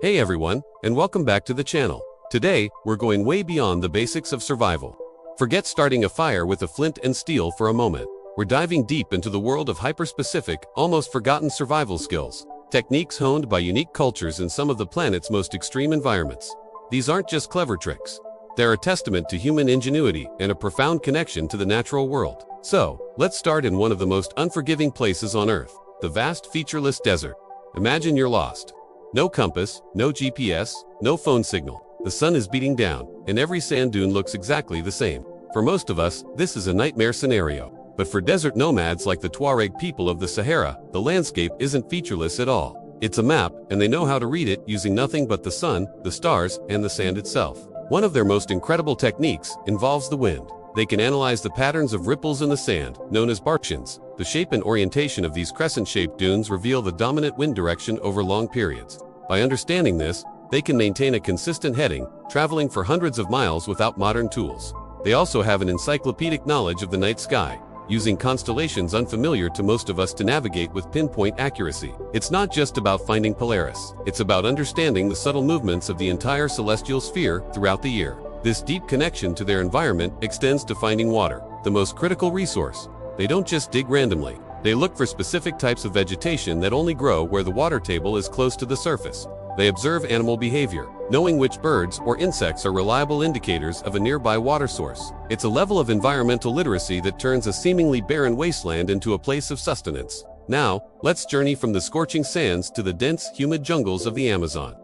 Hey everyone, and welcome back to the channel. Today, we're going way beyond the basics of survival. Forget starting a fire with a flint and steel for a moment. We're diving deep into the world of hyper-specific, almost forgotten survival skills. Techniques honed by unique cultures in some of the planet's most extreme environments. These aren't just clever tricks. They're a testament to human ingenuity and a profound connection to the natural world. So, let's start in one of the most unforgiving places on Earth, the vast featureless desert. Imagine you're lost. No compass, no GPS, no phone signal. The sun is beating down, and every sand dune looks exactly the same. For most of us, this is a nightmare scenario. But for desert nomads like the Tuareg people of the Sahara, the landscape isn't featureless at all. It's a map, and they know how to read it using nothing but the sun, the stars, and the sand itself. One of their most incredible techniques involves the wind. They can analyze the patterns of ripples in the sand, known as barchins. The shape and orientation of these crescent-shaped dunes reveal the dominant wind direction over long periods. By understanding this, they can maintain a consistent heading, traveling for hundreds of miles without modern tools. They also have an encyclopedic knowledge of the night sky, using constellations unfamiliar to most of us to navigate with pinpoint accuracy. It's not just about finding Polaris. It's about understanding the subtle movements of the entire celestial sphere throughout the year. This deep connection to their environment extends to finding water, the most critical resource. They don't just dig randomly. They look for specific types of vegetation that only grow where the water table is close to the surface. They observe animal behavior, knowing which birds or insects are reliable indicators of a nearby water source. It's a level of environmental literacy that turns a seemingly barren wasteland into a place of sustenance. Now, let's journey from the scorching sands to the dense, humid jungles of the Amazon.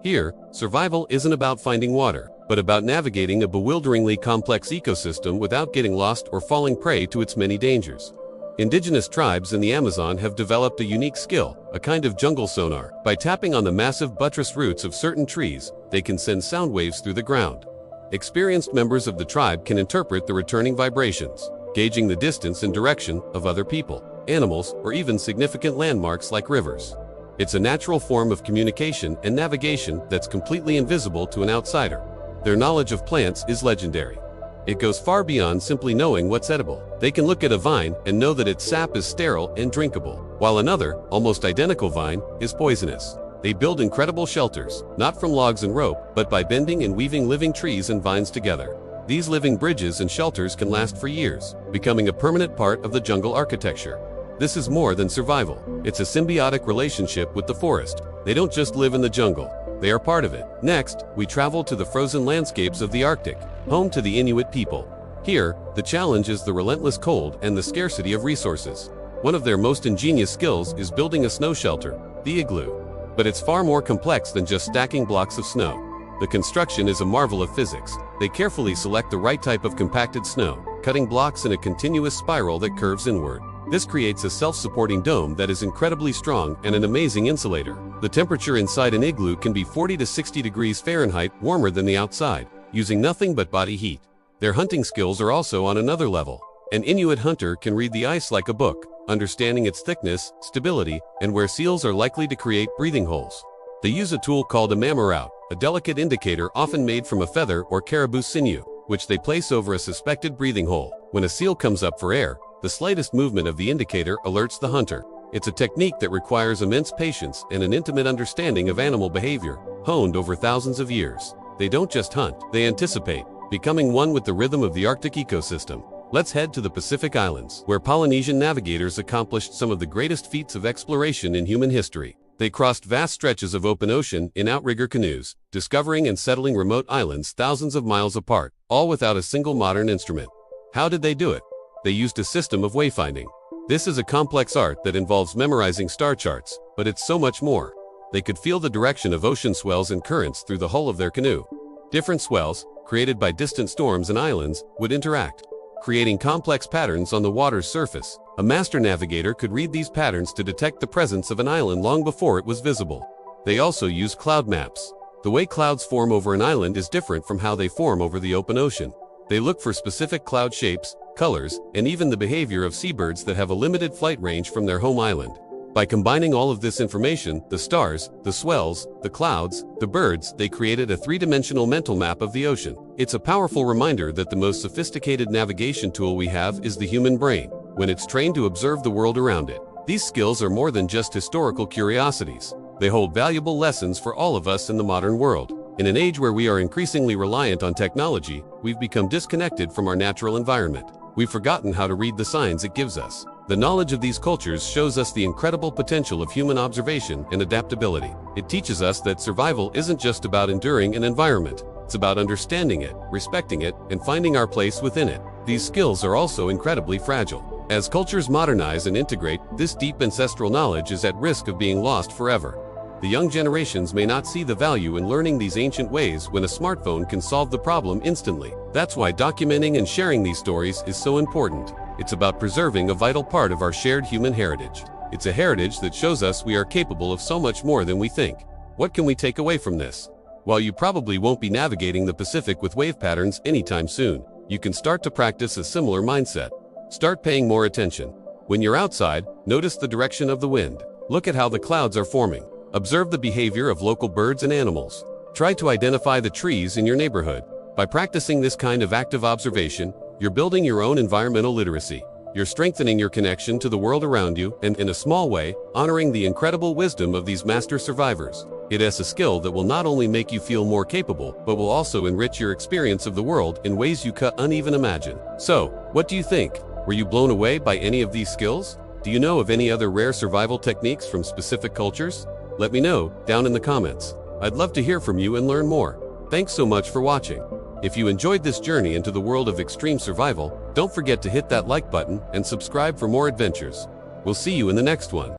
Here, survival isn't about finding water, but about navigating a bewilderingly complex ecosystem without getting lost or falling prey to its many dangers. Indigenous tribes in the Amazon have developed a unique skill, a kind of jungle sonar. By tapping on the massive buttress roots of certain trees, they can send sound waves through the ground. Experienced members of the tribe can interpret the returning vibrations, gauging the distance and direction of other people, animals, or even significant landmarks like rivers. It's a natural form of communication and navigation that's completely invisible to an outsider. Their knowledge of plants is legendary. It goes far beyond simply knowing what's edible. They can look at a vine and know that its sap is sterile and drinkable, while another, almost identical vine, is poisonous. They build incredible shelters, not from logs and rope, but by bending and weaving living trees and vines together. These living bridges and shelters can last for years, becoming a permanent part of the jungle architecture. This is more than survival. It's a symbiotic relationship with the forest. They don't just live in the jungle. They are part of it. Next, we travel to the frozen landscapes of the Arctic, home to the Inuit people. Here, the challenge is the relentless cold and the scarcity of resources. One of their most ingenious skills is building a snow shelter, the igloo. But it's far more complex than just stacking blocks of snow. The construction is a marvel of physics. They carefully select the right type of compacted snow, cutting blocks in a continuous spiral that curves inward. This creates a self-supporting dome that is incredibly strong and an amazing insulator. The temperature inside an igloo can be 40 to 60 degrees Fahrenheit warmer than the outside, using nothing but body heat. Their hunting skills are also on another level. An Inuit hunter can read the ice like a book, understanding its thickness, stability, and where seals are likely to create breathing holes. They use a tool called a mammarout, a delicate indicator often made from a feather or caribou sinew, which they place over a suspected breathing hole. When a seal comes up for air, the slightest movement of the indicator alerts the hunter. It's a technique that requires immense patience and an intimate understanding of animal behavior, honed over thousands of years. They don't just hunt, they anticipate, becoming one with the rhythm of the Arctic ecosystem. Let's head to the Pacific Islands, where Polynesian navigators accomplished some of the greatest feats of exploration in human history. They crossed vast stretches of open ocean in outrigger canoes, discovering and settling remote islands thousands of miles apart, all without a single modern instrument. How did they do it? They used a system of wayfinding. This is a complex art that involves memorizing star charts, but it's so much more. They could feel the direction of ocean swells and currents through the hull of their canoe. Different swells, created by distant storms and islands, would interact, creating complex patterns on the water's surface. A master navigator could read these patterns to detect the presence of an island long before it was visible. They also use cloud maps. The way clouds form over an island is different from how they form over the open ocean. They look for specific cloud shapes, colors, and even the behavior of seabirds that have a limited flight range from their home island. By combining all of this information, the stars, the swells, the clouds, the birds, they created a three-dimensional mental map of the ocean. It's a powerful reminder that the most sophisticated navigation tool we have is the human brain, when it's trained to observe the world around it. These skills are more than just historical curiosities. They hold valuable lessons for all of us in the modern world. In an age where we are increasingly reliant on technology, we've become disconnected from our natural environment. We've forgotten how to read the signs it gives us. The knowledge of these cultures shows us the incredible potential of human observation and adaptability. It teaches us that survival isn't just about enduring an environment. It's about understanding it, respecting it, and finding our place within it. These skills are also incredibly fragile. As cultures modernize and integrate, this deep ancestral knowledge is at risk of being lost forever. The young generations may not see the value in learning these ancient ways when a smartphone can solve the problem instantly. That's why documenting and sharing these stories is so important. It's about preserving a vital part of our shared human heritage. It's a heritage that shows us we are capable of so much more than we think. What can we take away from this? While you probably won't be navigating the Pacific with wave patterns anytime soon, you can start to practice a similar mindset. Start paying more attention. When you're outside, notice the direction of the wind. Look at how the clouds are forming. Observe the behavior of local birds and animals. Try to identify the trees in your neighborhood. By practicing this kind of active observation, you're building your own environmental literacy. You're strengthening your connection to the world around you and, in a small way, honoring the incredible wisdom of these master survivors. It is a skill that will not only make you feel more capable, but will also enrich your experience of the world in ways you can't even imagine. So, what do you think? Were you blown away by any of these skills? Do you know of any other rare survival techniques from specific cultures? Let me know down in the comments. I'd love to hear from you and learn more. Thanks so much for watching. If you enjoyed this journey into the world of extreme survival, don't forget to hit that like button and subscribe for more adventures. We'll see you in the next one.